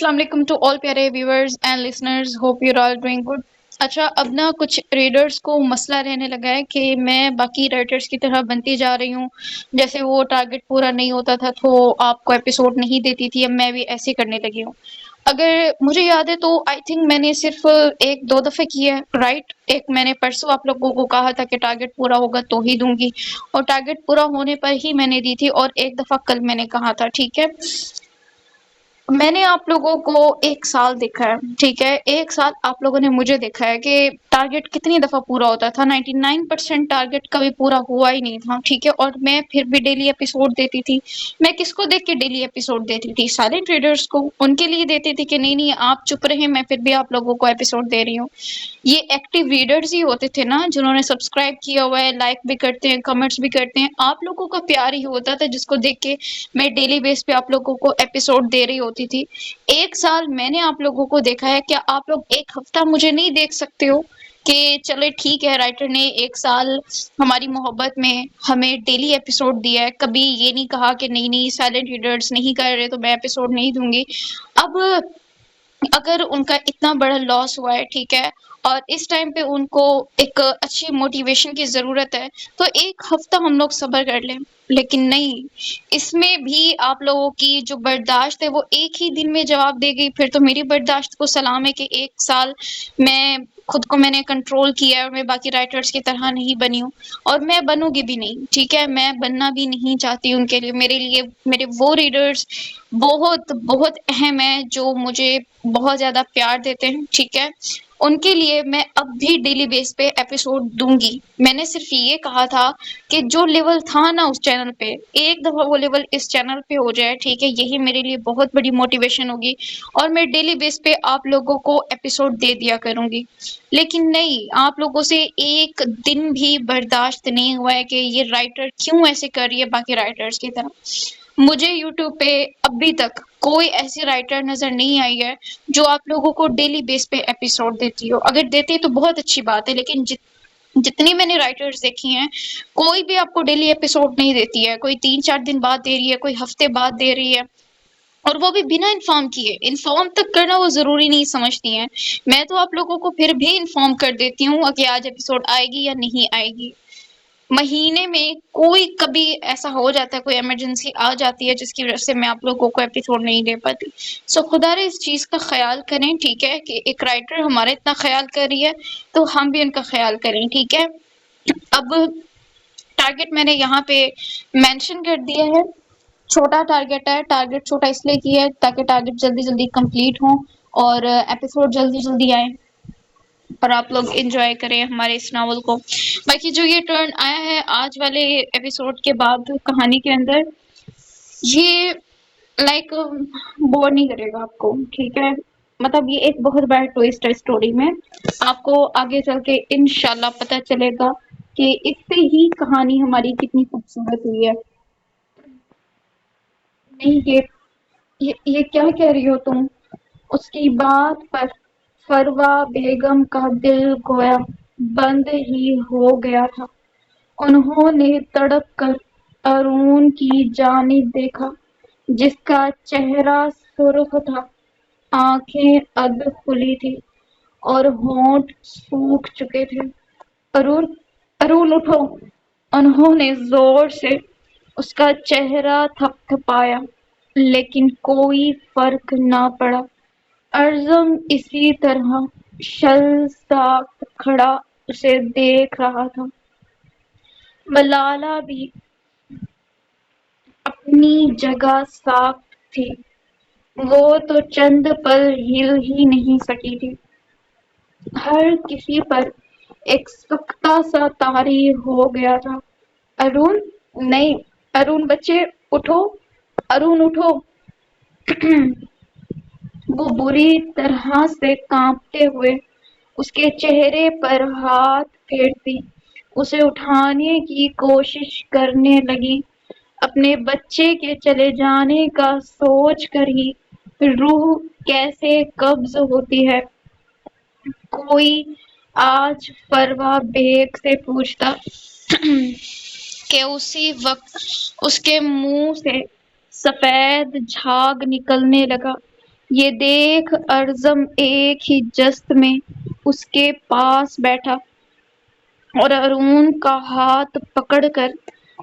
السلام علیکم to all پیارے viewers and listeners, hope you all doing good. اچھا، اب نا کچھ ریڈرز کو مسئلہ رہنے لگا ہے کہ میں باقی رائٹرز کی طرح بنتی جا رہی ہوں، جیسے وہ ٹارگٹ پورا نہیں ہوتا تھا تو آپ کو ایپیسوڈ نہیں دیتی تھی، اب میں بھی ایسے کرنے لگی ہوں۔ اگر مجھے یاد ہے تو آئی تھنک میں نے صرف ایک دو دفعہ کیا ہے، رائٹ؟ ایک میں نے پرسوں آپ لوگوں کو کہا تھا کہ ٹارگٹ پورا ہوگا تو ہی دوں گی، اور ٹارگٹ پورا ہونے پر ہی میں نے دی تھی، اور ایک دفعہ کل میں نے کہا تھا، ٹھیک ہے؟ میں نے آپ لوگوں کو ایک سال دیکھا ہے، ٹھیک ہے؟ ایک سال آپ لوگوں نے مجھے دیکھا ہے کہ ٹارگٹ کتنی دفعہ پورا ہوتا تھا۔ 99% ٹارگٹ کبھی پورا ہوا ہی نہیں تھا، ٹھیک ہے؟ اور میں پھر بھی ڈیلی ایپیسوڈ دیتی تھی۔ میں کس کو دیکھ کے ڈیلی ایپیسوڈ دیتی تھی؟ سائلنٹ ریڈرز کو، ان کے لیے دیتی تھی کہ نہیں نہیں آپ چپ رہیں، میں پھر بھی آپ لوگوں کو ایپیسوڈ دے رہی ہوں۔ یہ ایکٹیو ریڈرز ہی ہوتے تھے نا، جنہوں نے سبسکرائب کیا ہوا ہے، لائک بھی کرتے ہیں، کمنٹس بھی کرتے ہیں۔ آپ لوگوں کا پیار ہی ہوتا تھا جس کو دیکھ کے میں ڈیلی بیس پہ آپ لوگوں کو ایپیسوڈ دے رہی ہوتی تھی۔ ایک سال میں نے آپ لوگوں کو دیکھا ہے، کیا آپ لوگ ایک ہفتہ مجھے نہیں دیکھ سکتے ہو کہ چلے ٹھیک ہے رائٹر نے ایک سال ہماری محبت میں ہمیں ڈیلی ایپیسوڈ دیا ہے، کبھی یہ نہیں کہا کہ نہیں نہیں سائلنٹ ریڈرز نہیں کر رہے تو میں ایپیسوڈ نہیں دوں گی۔ اب اگر ان کا اتنا بڑا لاس ہوا ہے، ٹھیک ہے، اور اس ٹائم پہ ان کو ایک اچھی موٹیویشن کی ضرورت ہے، تو ایک ہفتہ ہم لوگ صبر کر لیں۔ لیکن نہیں، اس میں بھی آپ لوگوں کی جو برداشت ہے وہ ایک ہی دن میں جواب دے گئی۔ پھر تو میری برداشت کو سلام ہے کہ ایک سال میں خود کو میں نے کنٹرول کیا ہے، اور میں باقی رائٹرز کی طرح نہیں بنی ہوں، اور میں بنوں گی بھی نہیں، ٹھیک ہے؟ میں بننا بھی نہیں چاہتی ان کے لیے۔ میرے لیے میرے وہ ریڈرز بہت بہت اہم ہیں جو مجھے بہت زیادہ پیار دیتے ہیں، ٹھیک ہے؟ ان کے لیے میں اب بھی ڈیلی بیس پہ ایپیسوڈ دوں گی۔ میں نے صرف یہ کہا تھا کہ جو لیول تھا نا اس چینل پہ، ایک دفعہ وہ لیول اس چینل پہ ہو جائے، ٹھیک ہے؟ یہی میرے لیے بہت بڑی موٹیویشن ہوگی، اور میں ڈیلی بیس پہ آپ لوگوں کو ایپیسوڈ دے دیا کروں گی۔ لیکن نہیں، آپ لوگوں سے ایک دن بھی برداشت نہیں ہوا ہے کہ یہ رائٹر کیوں ایسے کر رہی ہے باقی رائٹرز کی طرح۔ مجھے یوٹیوب پہ ابھی تک کوئی ایسی رائٹر نظر نہیں آئی ہے جو آپ لوگوں کو ڈیلی بیس پہ ایپیسوڈ دیتی ہو۔ اگر دیتی تو بہت اچھی بات ہے، لیکن جتنی میں نے رائٹرز دیکھی ہیں، کوئی بھی آپ کو ڈیلی ایپیسوڈ نہیں دیتی ہے۔ کوئی 3-4 دن بعد دے رہی ہے، کوئی ہفتے بعد دے رہی ہے، اور وہ بھی بنا انفارم کیے۔ انفارم تک کرنا وہ ضروری نہیں سمجھتی ہیں۔ میں تو آپ لوگوں کو پھر بھی انفارم کر دیتی ہوں کہ آج ایپیسوڈ آئے گی یا نہیں آئے گی۔ مہینے میں کوئی کبھی ایسا ہو جاتا ہے، کوئی ایمرجنسی آ جاتی ہے جس کی وجہ سے میں آپ لوگوں کو ایپیسوڈ نہیں دے پاتی۔ سو خدا رے اس چیز کا خیال کریں، ٹھیک ہے؟ کہ ایک رائٹر ہمارا اتنا خیال کر رہی ہے تو ہم بھی ان کا خیال کریں، ٹھیک ہے؟ اب ٹارگٹ میں نے یہاں پہ مینشن کر دیا ہے، چھوٹا ٹارگٹ ہے۔ ٹارگٹ چھوٹا اس لیے کیا ہے تاکہ ٹارگٹ جلدی جلدی کمپلیٹ ہوں اور ایپیسوڈ جلدی جلدی آئیں، اور آپ لوگ انجوائے کریں ہمارے اس ناول کو۔ باقی جو یہ ٹرن آیا ہے آج والے ایپیسوڈ کے بعد کہانی کے اندر، یہ لائک بور نہیں کرے گا آپ کو، ٹھیک ہے؟ مطلب یہ ایک بہت بڑا ٹویسٹ ہے اسٹوری میں۔ آپ کو آگے چل کے انشاءاللہ پتہ چلے گا کہ اس سے ہی کہانی ہماری کتنی خوبصورت ہوئی ہے۔ نہیں، یہ کیا کہہ رہی ہو تم؟ اس کی بات پر فروا بیگم کا دل گویا بند ہی ہو گیا تھا۔ انہوں نے تڑپ کر ارون کی جانب دیکھا، جس کا چہرہ سرخ تھا، آنکھیں اد کھلی تھی اور ہونٹ سوکھ چکے تھے۔ ارون، ارون اٹھو! انہوں نے زور سے اس کا چہرہ تھپتھپایا، لیکن کوئی فرق نہ پڑا۔ ارزم اسی طرح شل-ساکت کھڑا اسے دیکھ رہا تھا۔ ملالہ بھی اپنی جگہ ساکت تھی، وہ تو چند پل ہل ہی نہیں سکی تھی۔ ہر کسی پر ایک سکتہ سا طاری ہو گیا تھا۔ ارون! نہیں، ارون بچے، اٹھو! ارون اٹھو! وہ بری طرح سے کانپتے ہوئے اس کے چہرے پر ہاتھ پھیرتی اسے اٹھانے کی کوشش کرنے لگی۔ اپنے بچے کے چلے جانے کا سوچ کر ہی روح کیسے قبض ہوتی ہے۔ کوئی آج فروا بیگ سے پوچھتا کہ اسی وقت اس کے منہ سے سفید جھاگ نکلنے لگا، یہ دیکھ ارزم ایک ہی جست میں اس کے پاس بیٹھا اور ارون کا ہاتھ پکڑ کر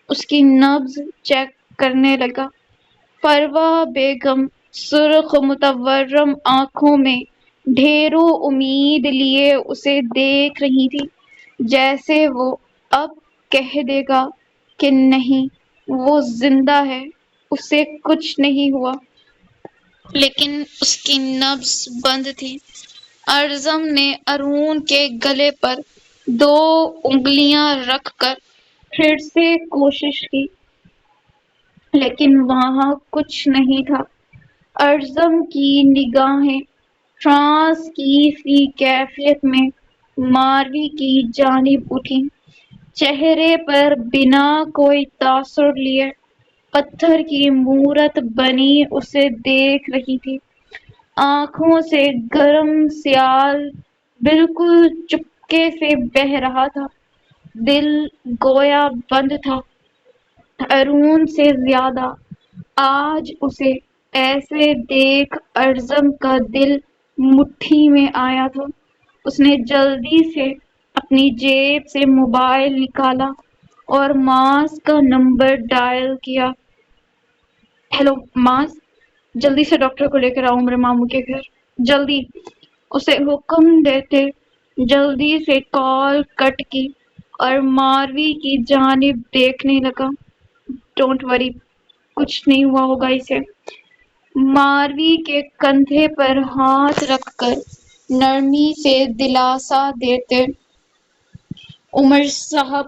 اس کی نبض چیک کرنے لگا۔ فروا بیگم سرخ متورم آنکھوں میں ڈھیروں امید لیے اسے دیکھ رہی تھی، جیسے وہ اب کہہ دے گا کہ نہیں، وہ زندہ ہے، اسے کچھ نہیں ہوا۔ لیکن اس کی نبض بند تھی۔ ارزم نے ارون کے گلے پر 2 انگلیاں رکھ کر پھر سے کوشش کی، لیکن وہاں کچھ نہیں تھا۔ ارزم کی نگاہیں ٹرانس کی سی کیفیت میں ماروی کی جانب اٹھیں، چہرے پر بنا کوئی تاثر لیے پتھر کی مورت بنی اسے دیکھ رہی تھی۔ آنکھوں سے گرم سیال بالکل چپکے سے بہہ رہا تھا، دل گویا بند تھا۔ ارون سے زیادہ آج اسے ایسے دیکھ ارزم کا دل مٹھی میں آیا تھا۔ اس نے جلدی سے اپنی جیب سے موبائل نکالا اور ماس کا نمبر ڈائل کیا۔ ہیلو ماس، جلدی سے ڈاکٹر کو لے کر آؤ میرے ماموں کے گھر، جلدی، اسے حکم دیتے جلدی سے کال کٹ کی اور ماروی کی جانب دیکھنے لگا۔ ڈونٹ وری، کچھ نہیں ہوا ہوگا اسے۔ ماروی کے کندھے پر ہاتھ رکھ کر نرمی سے دلاسا دیتے عمر صاحب،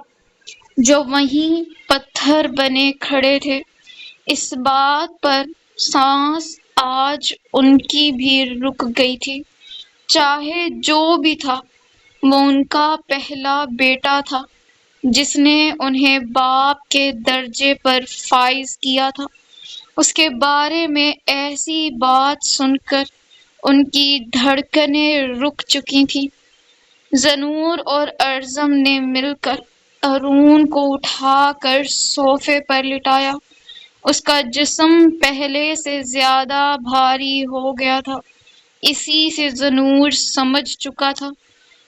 جو وہیں پتھر بنے کھڑے تھے، اس بات پر سانس آج ان کی بھی رک گئی تھی۔ چاہے جو بھی تھا، وہ ان کا پہلا بیٹا تھا جس نے انہیں باپ کے درجے پر فائز کیا تھا۔ اس کے بارے میں ایسی بات سن کر ان کی دھڑکنیں رک چکی تھیں۔ زنور اور ارزم نے مل کر ارون کو اٹھا کر صوفے پر لٹایا۔ اس کا جسم پہلے سے زیادہ بھاری ہو گیا تھا، اسی سے زنور سمجھ چکا تھا۔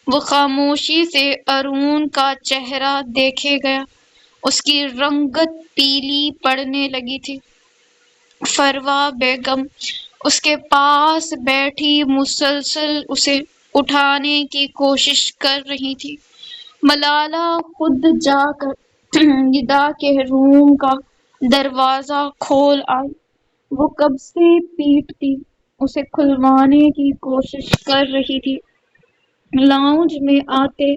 وہ خاموشی سے ارون کا چہرہ دیکھے گیا، اس کی رنگت پیلی پڑنے لگی تھی۔ فروا بیگم اس کے پاس بیٹھی مسلسل اسے اٹھانے کی کوشش کر رہی تھی۔ ملالہ خود جا کر ندا کے روم کا دروازہ کھول آئی۔ وہ کب سے پیٹتی اسے کھلوانے کی کوشش کر رہی تھی۔ لاؤنج میں آتے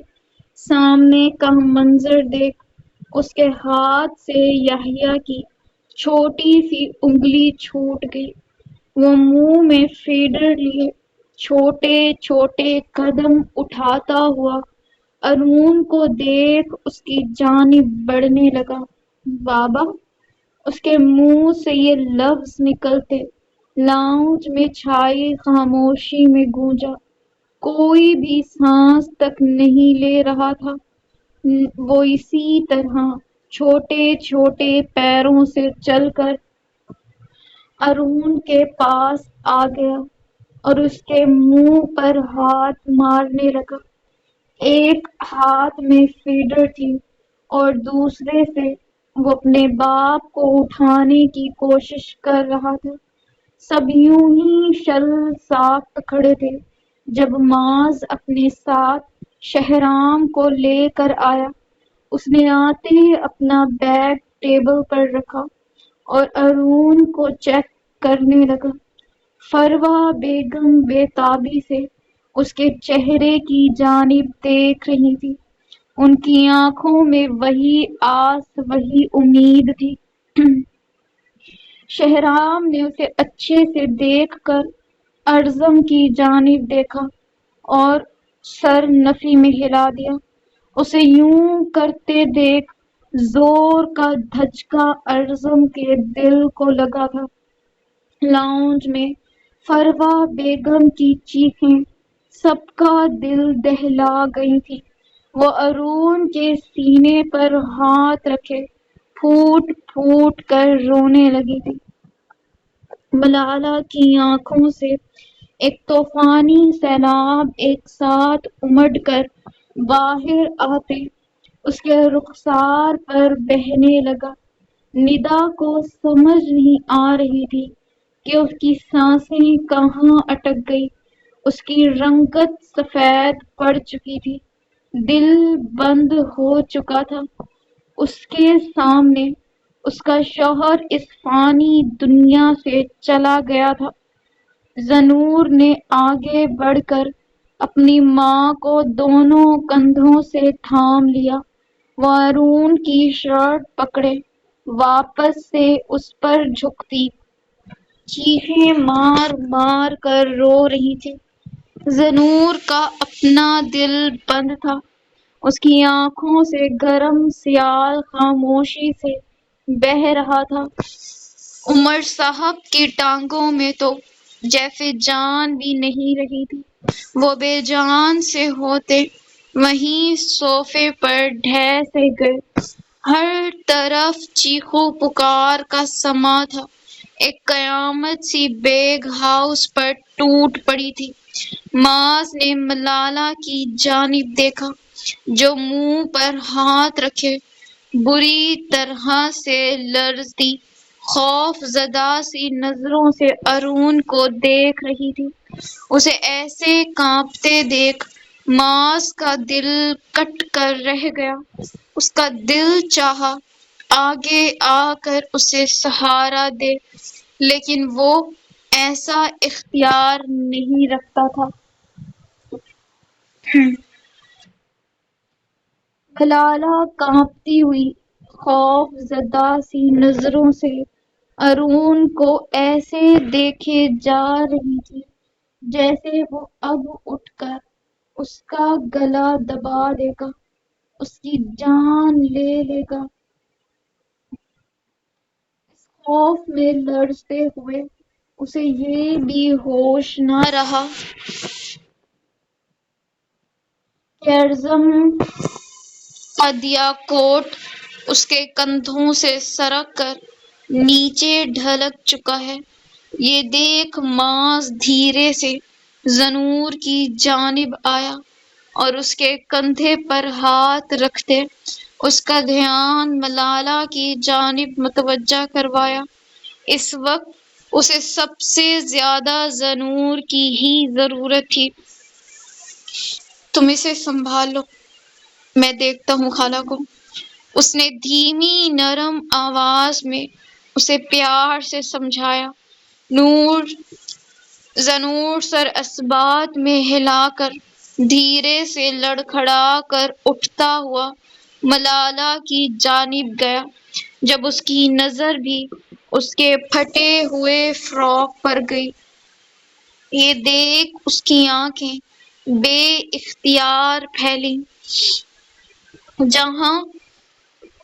سامنے کا منظر دیکھ اس کے ہاتھ سے یحییٰ کی چھوٹی سی انگلی چھوٹ گئی۔ وہ منہ میں فیڈر لیے چھوٹے چھوٹے قدم اٹھاتا ہوا ارون کو دیکھ اس کی جانب بڑھنے لگا۔ بابا، اس کے منہ سے یہ لفظ نکلتے لاؤنج میں چھائی خاموشی میں گونجا۔ کوئی بھی سانس تک نہیں لے رہا تھا۔ وہ اسی طرح چھوٹے چھوٹے پیروں سے چل کر ارون کے پاس آ گیا اور اس کے منہ پر ہاتھ مارنے لگا۔ ایک ہاتھ میں فیڈر تھی اور دوسرے سے وہ اپنے باپ کو اٹھانے کی کوشش کر رہا تھا۔ سب یوں ہی شل ساخت کھڑے تھے جب معاذ اپنے ساتھ شہرام کو لے کر آیا۔ اس نے آتے اپنا بیگ ٹیبل پر رکھا اور ارون کو چیک کرنے لگا۔ فروا بیگم بے تابی سے اس کے چہرے کی جانب دیکھ رہی تھی۔ ان کی آنکھوں میں وہی آس، وہی امید تھی۔ شہرام نے اسے اچھے سے دیکھ کر ارزم کی جانب دیکھا اور سر نفی میں ہلا دیا۔ اسے یوں کرتے دیکھ زور کا دھچکا ارزم کے دل کو لگا تھا۔ لاؤنج میں فروا بیگم کی چیخیں سب کا دل دہلا گئی تھی۔ وہ ارون کے سینے پر ہاتھ رکھے پھوٹ پھوٹ کر رونے لگی تھی۔ ملالہ کی آنکھوں سے ایک طوفانی سیلاب ایک ساتھ امڈ کر باہر آتے اس کے رخسار پر بہنے لگا۔ ندا کو سمجھ نہیں آ رہی تھی کہ اس کی سانسیں کہاں اٹک گئی۔ اس کی رنگت سفید پڑ چکی تھی، دل بند ہو چکا تھا۔ اس کے سامنے اس کا شوہر اس فانی دنیا سے چلا گیا تھا۔ زنور نے آگے بڑھ کر اپنی ماں کو دونوں کندھوں سے تھام لیا۔ وہ ارون کی شرٹ پکڑے واپس سے اس پر جھکتی، چیخیں مار مار کر رو رہی تھی۔ زنور کا اپنا دل بند تھا، اس کی آنکھوں سے گرم سیال خاموشی سے بہہ رہا تھا۔ عمر صاحب کی ٹانگوں میں تو جیسے جان بھی نہیں رہی تھی، وہ بے جان سے ہوتے وہیں صوفے پر ڈھہ سے گئے۔ ہر طرف چیخو پکار کا سما تھا، ایک قیامت سی بیگ ہاؤس پر ٹوٹ پڑی تھی۔ معاذ نے ملالہ کی جانب دیکھا جو منہ پر ہاتھ رکھے بری طرح سے لرزتی خوف زدہ سی نظروں سے ارون کو دیکھ رہی تھی۔ اسے ایسے کانپتے دیکھ معاذ کا دل کٹ کر رہ گیا۔ اس کا دل چاہا آگے آ کر اسے سہارا دے، لیکن وہ ایسا اختیار نہیں رکھتا تھا۔ ملالہ کانپتی ہوئی خوف زدہ سی نظروں سے ارون کو ایسے دیکھے جا رہی تھی جیسے وہ اب اٹھ کر اس کا گلا دبا دے گا، اس کی جان لے لے گا۔ اس خوف میں لرزتے ہوئے اسے یہ بھی ہوش نہ رہا کہ ارزم قدیا کوٹ اس کے کندھوں سے سرک کر نیچے ڈھلک چکا ہے۔ یہ دیکھ معاذ دھیرے سے زنور کی جانب آیا اور اس کے کندھے پر ہاتھ رکھتے اس کا دھیان ملالہ کی جانب متوجہ کروایا۔ اس وقت اسے سب سے زیادہ زنور کی ہی ضرورت تھی۔ تم اسے سنبھال لو، میں دیکھتا ہوں خالہ کو، اس نے دھیمی نرم آواز میں اسے پیار سے سمجھایا۔ زنور سر اثبات میں ہلا کر دھیرے سے لڑکھڑا کر اٹھتا ہوا ملالہ کی جانب گیا۔ جب اس کی نظر بھی اس کے پھٹے ہوئے فراق پر گئی، یہ دیکھ اس کی آنکھیں بے اختیار پھیلیں۔ جہاں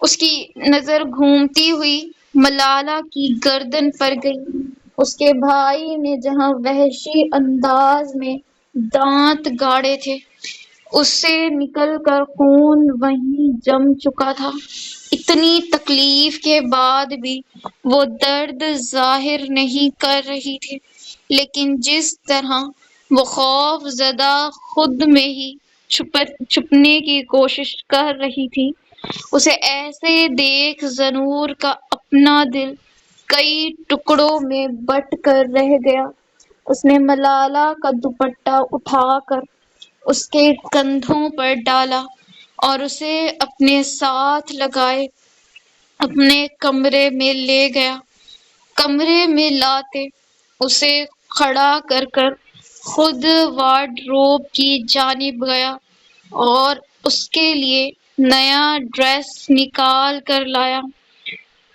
اس کی نظر گھومتی ہوئی ملالہ کی گردن پر گئی، اس کے بھائی نے جہاں وحشی انداز میں دانت گاڑے تھے، اس سے نکل کر خون وہیں جم چکا تھا۔ اتنی تکلیف کے بعد بھی وہ درد ظاہر نہیں کر رہی تھی، لیکن جس طرح وہ خوف زدہ خود میں ہی چھپنے کی کوشش کر رہی تھی، اسے ایسے دیکھ زنور کا اپنا دل کئی ٹکڑوں میں بٹ کر رہ گیا۔ اس نے ملالہ کا دوپٹہ اٹھا کر اس کے کندھوں پر ڈالا اور اسے اپنے ساتھ لگائے اپنے کمرے میں لے گیا۔ کمرے میں لاتے اسے کھڑا کر کر خود وارڈروب کی جانب گیا اور اس کے لیے نیا ڈریس نکال کر لایا،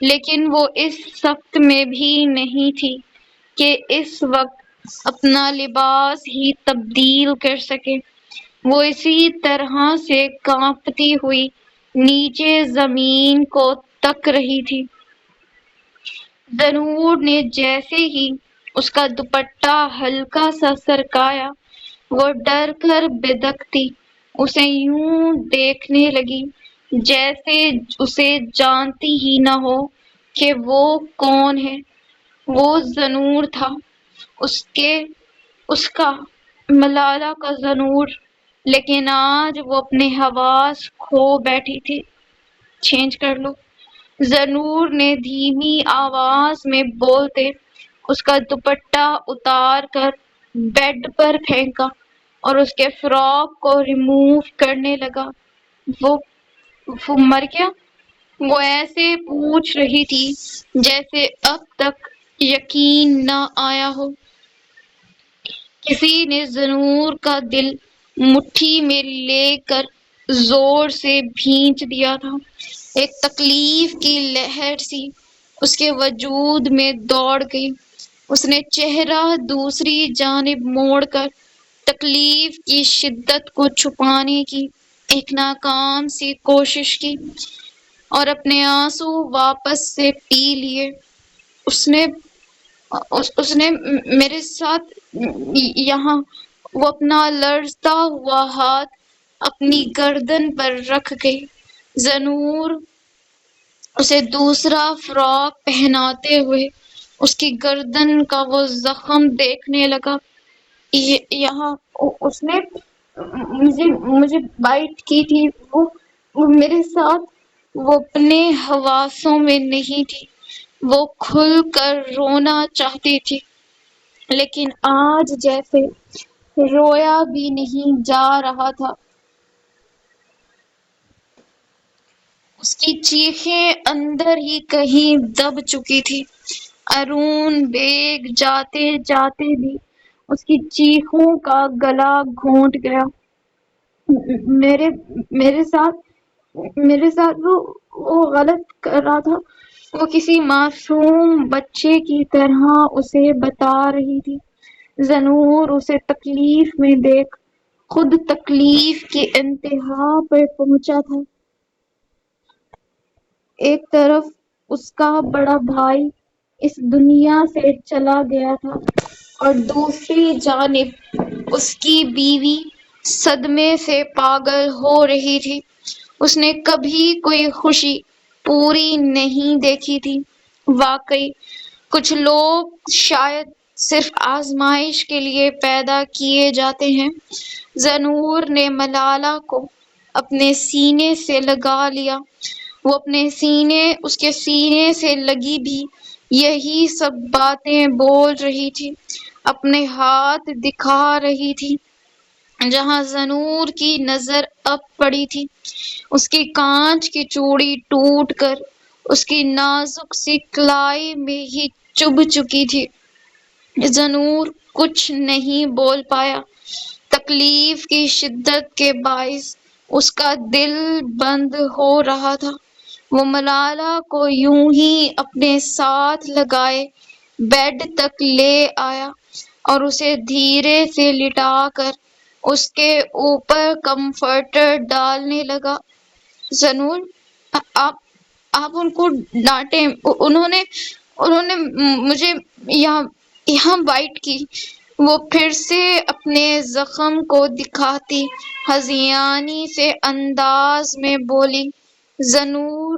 لیکن وہ اس سخت میں بھی نہیں تھی کہ اس وقت اپنا لباس ہی تبدیل کر سکے۔ وہ اسی طرح سے کانپتی ہوئی نیچے زمین کو تک رہی تھی۔ زنور نے جیسے ہی اس کا دوپٹہ ہلکا سا سرکایا، وہ ڈر کر بدکتی اسے یوں دیکھنے لگی جیسے اسے جانتی ہی نہ ہو کہ وہ کون ہے۔ وہ ذنور تھا، اس کے اس کا ملالہ کا ذنور، لیکن آج وہ اپنے حواس کھو بیٹھی تھی۔ چینج کر لو۔ ذنور نے دھیمی آواز میں بولتے اس کا دوپٹہ اتار کر بیڈ پر پھینکا اور اس کے فراک کو ریموو کرنے لگا۔ وہ وہ مر گیا؟ وہ ایسے پوچھ رہی تھی جیسے اب تک یقین نہ آیا ہو۔ کسی نے ذنور کا دل مٹھی میں لے کر زور سے بھینچ دیا تھا۔ ایک تکلیف کی لہر سی اس کے وجود میں دوڑ گئی۔ اس نے چہرہ دوسری جانب موڑ کر تکلیف کی شدت کو چھپانے کی ایک ناکام سی کوشش کی اور اپنے آنسو واپس سے پی لیے۔ اس نے میرے ساتھ یہاں، وہ اپنا لرزتا ہوا ہاتھ اپنی گردن پر رکھ گئی۔ ذنور اسے دوسرا فراک پہناتے ہوئے اس کی گردن کا وہ زخم دیکھنے لگا۔ یہاں اس نے مجھے بائٹ کی تھی، وہ میرے ساتھ، وہ اپنے حواسوں میں نہیں تھی۔ وہ کھل کر رونا چاہتی تھی، لیکن آج جیسے رویا بھی نہیں جا رہا تھا۔ اس کی چیخیں اندر ہی کہیں دب چکی تھی۔ ارون بیگ جاتے جاتے بھی اس کی چیخوں کا گلا گھونٹ گیا۔ میرے ساتھ وہ غلط کر رہا تھا، وہ کسی معصوم بچے کی طرح اسے بتا رہی تھی۔ ذنور اسے تکلیف میں دیکھ خود تکلیف کی انتہا پر پہنچا تھا۔ ایک طرف اس کا بڑا بھائی اس دنیا سے چلا گیا تھا اور دوسری جانب اس کی بیوی صدمے سے پاگل ہو رہی تھی۔ اس نے کبھی کوئی خوشی پوری نہیں دیکھی تھی۔ واقعی کچھ لوگ شاید صرف آزمائش کے لیے پیدا کیے جاتے ہیں۔ ذنور نے ملالہ کو اپنے سینے سے لگا لیا۔ وہ اس کے سینے سے لگی بھی یہی سب باتیں بول رہی تھی، اپنے ہاتھ دکھا رہی تھی جہاں ذنور کی نظر اب پڑی تھی۔ اس کی کانچ کی چوڑی ٹوٹ کر اس کی نازک سی کلائی میں ہی چبھ چکی تھی۔ ذنور کچھ نہیں بول پایا۔ تکلیف کی شدت کے باعث اس کا دل بند ہو رہا تھا۔ وہ ملالہ کو یوں ہی اپنے ساتھ لگائے بیڈ تک لے آیا اور اسے دھیرے سے لٹا کر اس کے اوپر کمفرٹر ڈالنے لگا۔ ذنور، آپ ان کو ڈانٹیں، انہوں نے مجھے یہاں بائٹ کی۔ وہ پھر سے اپنے زخم کو دکھاتی ہذیانی سے انداز میں بولی۔ ذنور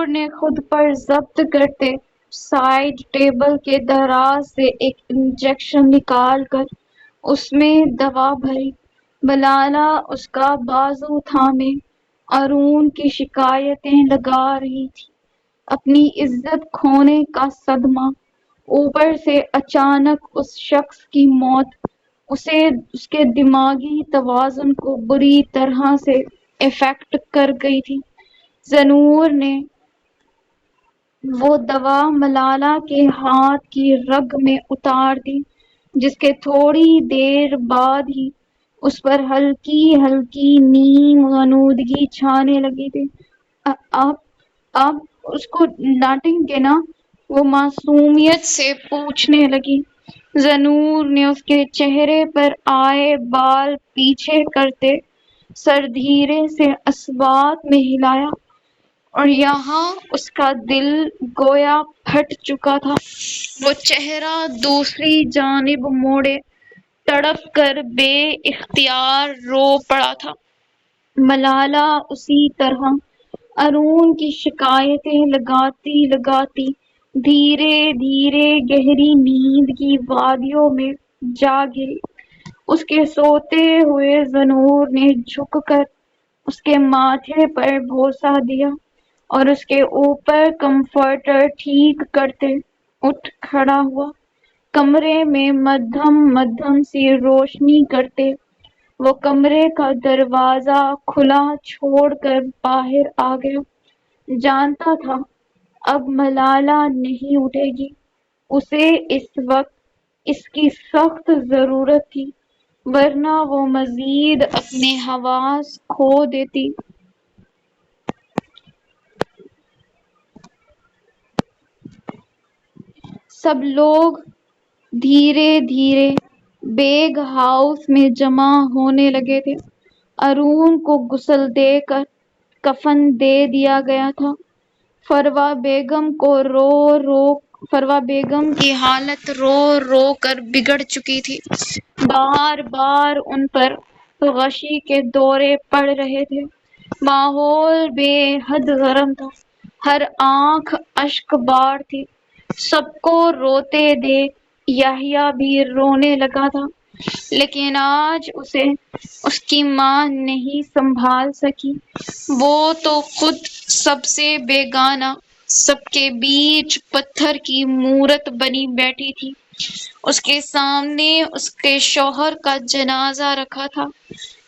نے خود پر ضبط کرتے سائیڈ ٹیبل کے دراز سے ایک انجیکشن نکال کر اس میں دوا بھری۔ ملالہ اس کا بازو تھامے ارون کی شکایتیں لگا رہی تھی۔ اپنی عزت کھونے کا صدمہ، اوپر سے اچانک اس شخص کی موت، اس کے دماغی توازن کو بری طرح سے افیکٹ کر گئی تھی۔ ذنور نے وہ دوا ملالہ کے ہاتھ کی رگ میں اتار دی، جس کے تھوڑی دیر بعد ہی اس پر ہلکی ہلکی نیم غنودگی چھانے لگی تھی۔ آپ اس کو ڈانٹیں گے نا؟ وہ معصومیت سے پوچھنے لگی۔ ذنور نے اس کے چہرے پر آئے بال پیچھے کرتے سر دھیرے سے اثبات میں ہلایا، اور یہاں اس کا دل گویا پھٹ چکا تھا۔ وہ چہرہ دوسری جانب موڑے تڑپ کر بے اختیار رو پڑا تھا۔ ملالہ اسی طرح ارون کی شکایتیں لگاتی لگاتی دھیرے دھیرے گہری نیند کی وادیوں میں جا گری۔ اس کے سوتے ہوئے ذنور نے جھک کر اس کے ماتھے پر بوسہ دیا اور اس کے اوپر کمفرٹر ٹھیک کرتے اٹھ کھڑا ہوا۔ کمرے میں مدھم مدھم سی روشنی کرتے وہ کمرے کا دروازہ کھلا چھوڑ کر باہر آ گیا۔ جانتا تھا اب ملالہ نہیں اٹھے گی، اسے اس وقت اس کی سخت ضرورت تھی، ورنہ وہ مزید اپنے حواس کھو دیتی۔ سب لوگ دھیرے دھیرے بیگ ہاؤس میں جمع ہونے لگے تھے۔ ارون کو غسل دے کر کفن دے دیا گیا تھا۔ فروا بیگم کی حالت رو رو کر بگڑ چکی تھی۔ بار بار ان پر غشی کے دورے پڑ رہے تھے۔ ماحول بے حد گرم تھا، ہر آنکھ اشک بار تھی۔ سب کو روتے دیکھ یحییٰ بھی رونے لگا تھا، لیکن آج اسے اس کی ماں نہیں سنبھال سکی۔ وہ تو خود سب سے بیگانہ، سب کے بیچ پتھر کی مورت بنی بیٹھی تھی۔ اس کے سامنے اس کے شوہر کا جنازہ رکھا تھا،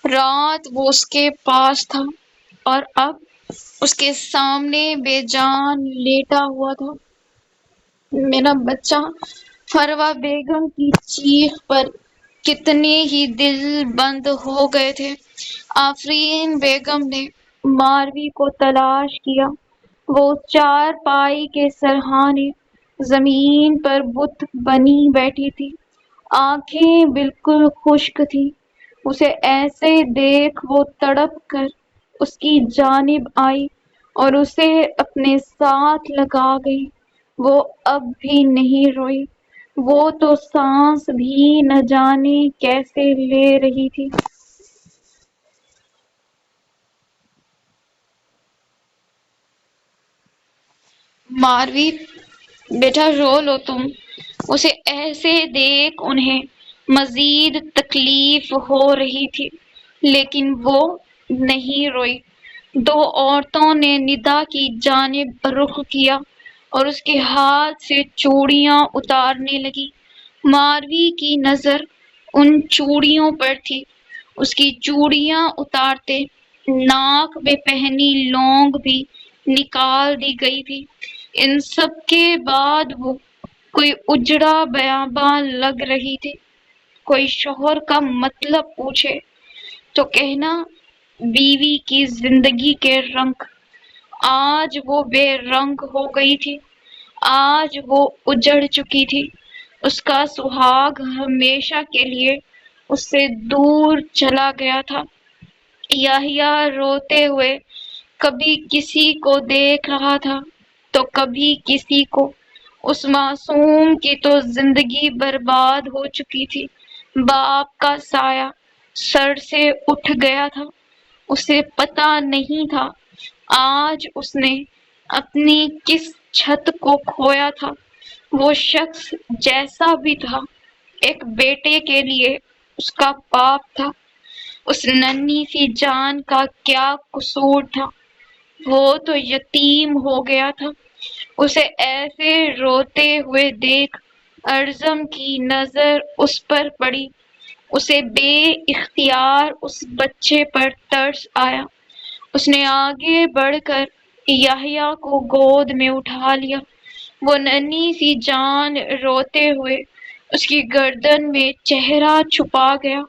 رات وہ اس کے پاس تھا اور اب اس کے سامنے بے جان لیٹا ہوا تھا۔ میرا بچہ! فروا بیگم کی چیخ پر کتنے ہی دل بند ہو گئے تھے۔ آفرین بیگم نے ماروی کو تلاش کیا۔ وہ چارپائی کے سرہانے زمین پر بت بنی بیٹھی تھی، آنکھیں بالکل خشک تھیں۔ اسے ایسے دیکھ وہ تڑپ کر اس کی جانب آئی اور اسے اپنے ساتھ لگا گئی۔ وہ اب بھی نہیں روئی، وہ تو سانس بھی نہ جانے کیسے لے رہی تھی۔ ماروی، بیٹا رو لو تم۔ اسے ایسے دیکھ انہیں مزید تکلیف ہو رہی تھی، لیکن وہ نہیں روئی۔ دو عورتوں نے ندا کی جانب رخ کیا اور اس کے ہاتھ سے چوڑیاں اتارنے لگی۔ ماروی کی نظر ان چوڑیوں پر تھی۔ اس کی چوڑیاں اتارتے ناک میں پہنی لونگ بھی نکال دی گئی تھی۔ ان سب کے بعد وہ کوئی اجڑا بیاباں لگ رہی تھی۔ کوئی شوہر کا مطلب پوچھے تو کہنا بیوی کی زندگی کے رنگ۔ آج وہ بے رنگ ہو گئی تھی، آج وہ اجڑ چکی تھی۔ اس کا سہاگ ہمیشہ کے لیے اس سے دور چلا گیا تھا۔ یحییٰ روتے ہوئے کبھی کسی کو دیکھ رہا تھا تو کبھی کسی کو۔ اس معصوم کی تو زندگی برباد ہو چکی تھی۔ باپ کا سایہ سر سے اٹھ گیا تھا، اسے پتہ نہیں تھا آج اس نے اپنی کس چھت کو کھویا تھا۔ وہ شخص جیسا بھی تھا، ایک بیٹے کے لیے اس کا باپ تھا۔ اس ننھی سی جان کا کیا قصور تھا؟ وہ تو یتیم ہو گیا تھا۔ اسے ایسے روتے ہوئے دیکھ ارزم کی نظر اس پر پڑی۔ اسے بے اختیار اس بچے پر ترس آیا۔ اس نے آگے بڑھ کر یحییٰ کو گود میں اٹھا لیا۔ وہ ننھی سی جان روتے ہوئے اس کی گردن میں چہرہ چھپا گیا۔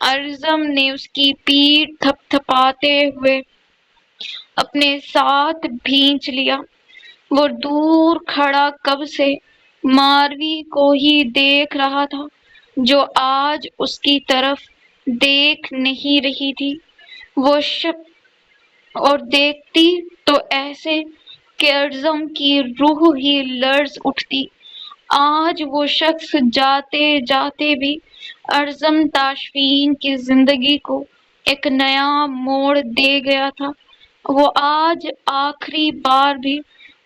ارزم نے اس کی پیٹھ تھپ تھپاتے ہوئے اپنے ساتھ بھینچ لیا۔ وہ دور کھڑا کب سے ماروی کو ہی دیکھ رہا تھا، جو آج اس کی طرف دیکھ نہیں رہی تھی۔ وہ اور دیکھتی تو ایسے کہ ارزم کی روح ہی لرز اٹھتی۔ آج وہ شخص جاتے جاتے بھی ارزم تاشفین کی زندگی کو ایک نیا موڑ دے گیا تھا۔ وہ آج آخری بار بھی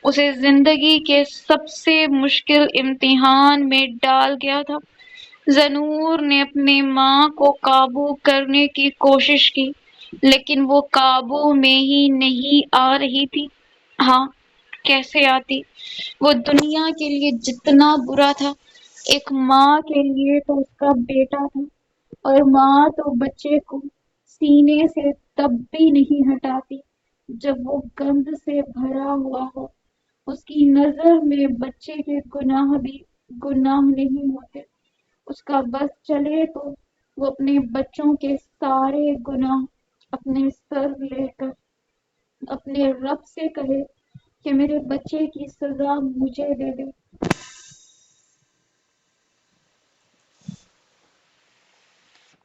اسے زندگی کے سب سے مشکل امتحان میں ڈال گیا تھا۔ زنور نے اپنی ماں کو قابو کرنے کی کوشش کی، لیکن وہ قابو میں ہی نہیں آ رہی تھی۔ ہاں، کیسے آتی؟ وہ دنیا کے لیے جتنا برا تھا، ایک ماں کے لیے تو اس کا بیٹا تھا، اور ماں تو بچے کو سینے سے تب بھی نہیں ہٹاتی جب وہ گند سے بھرا ہوا ہو۔ اس کی نظر میں بچے کے گناہ بھی گناہ نہیں ہوتے۔ اس کا بس چلے تو وہ اپنے بچوں کے سارے گناہ اپنے سر لے کر اپنے رب سے کہے کہ میرے بچے کی سزا مجھے دے دے۔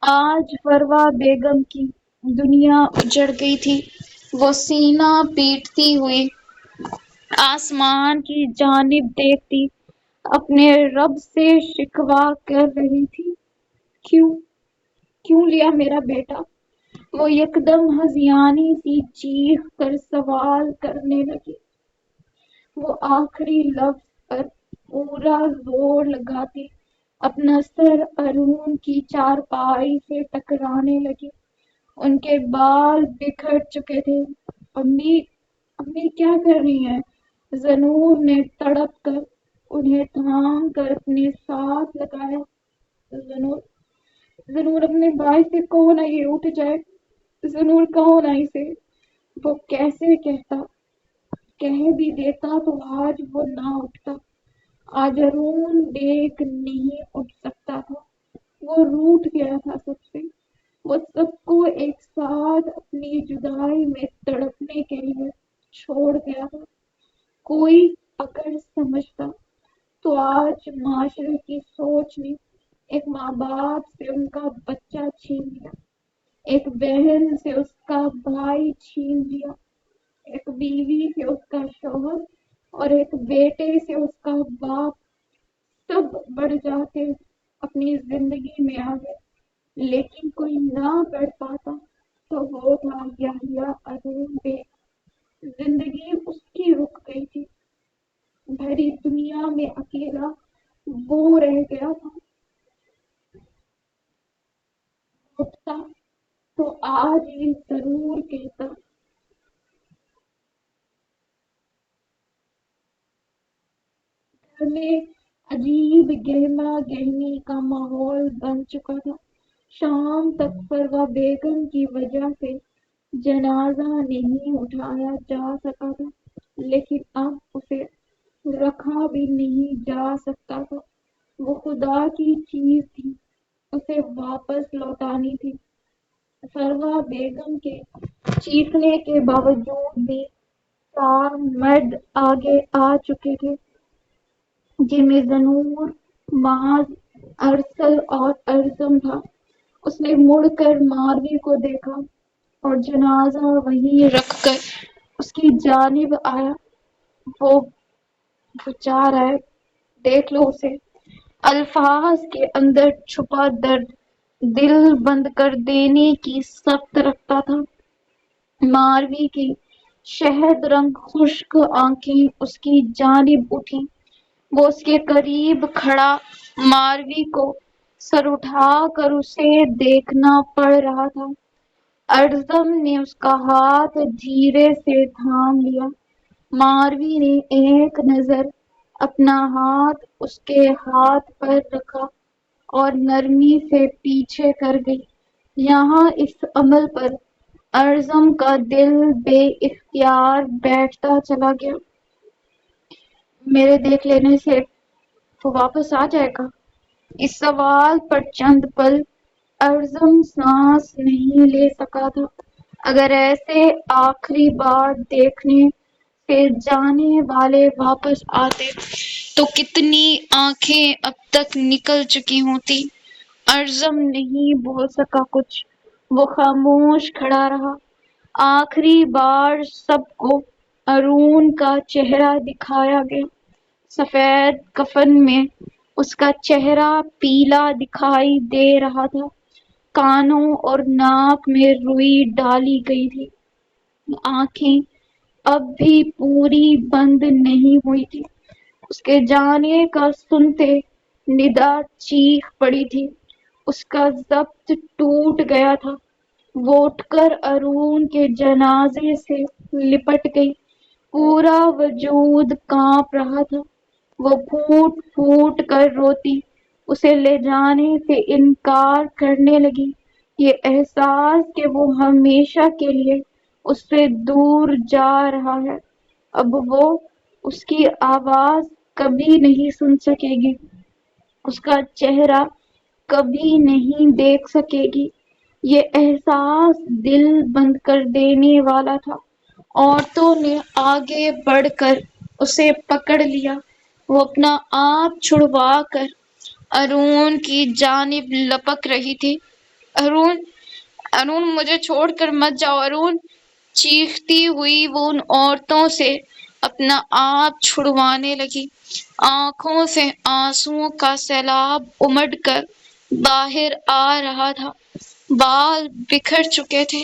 آج فروا بیگم کی دنیا اجڑ گئی تھی۔ وہ سینہ پیٹتی ہوئی آسمان کی جانب دیکھتی اپنے رب سے شکوہ کر رہی تھی، کیوں لیا میرا بیٹا؟ وہ یکدم ہذیانی سی چیخ کر سوال کرنے لگی۔ وہ آخری لفظ پر پورا زور لگاتی اپنا سر ارون کی چارپائی سے ٹکرانے لگی۔ ان کے بال بکھر چکے تھے۔ امی کیا کر رہی ہیں؟ زنور نے تڑپ کر انہیں تھام کر اپنے ساتھ لگایا۔ زنور اپنے بھائی سے کہو نہ یہ اٹھ جائے۔ زنور کہو نہ اسے۔ وہ کیسے کہتا؟ کہہ بھی دیتا تو آج وہ نہ اٹھتا۔ آج ارون بیگ نہیں اٹھ سکتا تھا۔ وہ روٹھ گیا تھا سب سے۔ وہ سب کو ایک ساتھ اپنی جدائی میں تڑپنے کے لیے چھوڑ گیا تھا۔ کوئی اگر سمجھتا تو آج معاشرے کی سوچ نے ایک ماں باپ سے ان کا بچہ چھین لیا، ایک بہن سے اس کا بھائی چھین لیا، ایک بیوی سے اس کا شوہر اور ایک بیٹے سے اس کا باپ، سب بڑھ جاتے اپنی زندگی میں آ گئے، لیکن کوئی نہ بڑھ پاتا تو وہ تھا یحییٰ ارون بیگ۔ زندگی اس کی رک گئی تھی۔ بھری دنیا میں اکیلا وہ رہ گیا تھا۔ اٹھتا تو آج یہ ضرور کہتا، گھر میں عجیب گہما گہمی کا ماحول بن چکا تھا۔ شام تک فروا بیگم کی وجہ سے جنازہ نہیں اٹھایا جا سکا تھا، لیکن اب اسے رکھا بھی نہیں جا سکتا تھا۔ وہ خدا کی چیز تھی، اسے واپس لوٹانی تھی۔ فروا بیگم کے چیخنے کے باوجود بھی 4 مرد آگے آ چکے تھے، جن میں زنور، معاذ، ارسل اور ارزم تھا۔ اس نے مڑ کر ماروی کو دیکھا اور جنازہ وہیں رکھ کر اس کی جانب آیا۔ وہ جا رہا ہے، دیکھ لو اسے۔ الفاظ کے اندر چھپا درد دل بند کر دینے کی سخت رکھتا تھا۔ ماروی کی شہد رنگ خشک آنکھیں اس کی جانب اٹھیں۔ وہ اس کے قریب کھڑا ماروی کو سر اٹھا کر اسے دیکھنا پڑ رہا تھا۔ ارزم نے اس کا ہاتھ دھیرے سے تھام لیا۔ ماروی نے ایک نظر اپنا ہاتھ اس کے ہاتھ پر رکھا اور نرمی سے پیچھے کر گئی۔ یہاں اس عمل پر ارزم کا دل بے اختیار بیٹھتا چلا گیا۔ میرے دیکھ لینے سے وہ واپس آ جائے گا؟ اس سوال پر چند پل ارزم سانس نہیں لے سکا تھا۔ اگر ایسے آخری بار دیکھنے سے جانے والے واپس آتے تو کتنی آنکھیں اب تک نکل چکی ہوتی۔ ارزم نہیں بول سکا کچھ، وہ خاموش کھڑا رہا۔ آخری بار سب کو ارون کا چہرہ دکھایا گیا۔ سفید کفن میں اس کا چہرہ پیلا دکھائی دے رہا تھا، کانوں اور ناک میں روئی ڈالی گئی تھی، آنکھیں اب بھی پوری بند نہیں ہوئی تھی۔ اس کے جانے کا سنتے ندا چیخ پڑی تھی، اس کا ضبط ٹوٹ گیا تھا۔ وہ اٹھ کر ارون کے جنازے سے لپٹ گئی، پورا وجود کانپ رہا تھا۔ وہ پھوٹ پھوٹ کر روتی، اسے لے جانے سے انکار کرنے لگی، یہ احساس کہ وہ ہمیشہ کے لیے اس سے دور جا رہا ہے۔ اب وہ اس کی آواز کبھی نہیں سن سکے گی، اس کا چہرہ کبھی نہیں دیکھ سکے گی۔ یہ احساس دل بند کر دینے والا تھا۔ عورتوں نے آگے بڑھ کر اسے پکڑ لیا، وہ اپنا آپ چھڑوا کر ارون کی جانب لپک رہی تھی۔ ارون، ارون مجھے چھوڑ کر مت جاؤ ارون! چیختی ہوئی وہ ان عورتوں سے اپنا آپ چھڑوانے لگی۔ آنکھوں سے آنسوؤں کا سیلاب امڈ کر باہر آ رہا تھا، بال بکھر چکے تھے،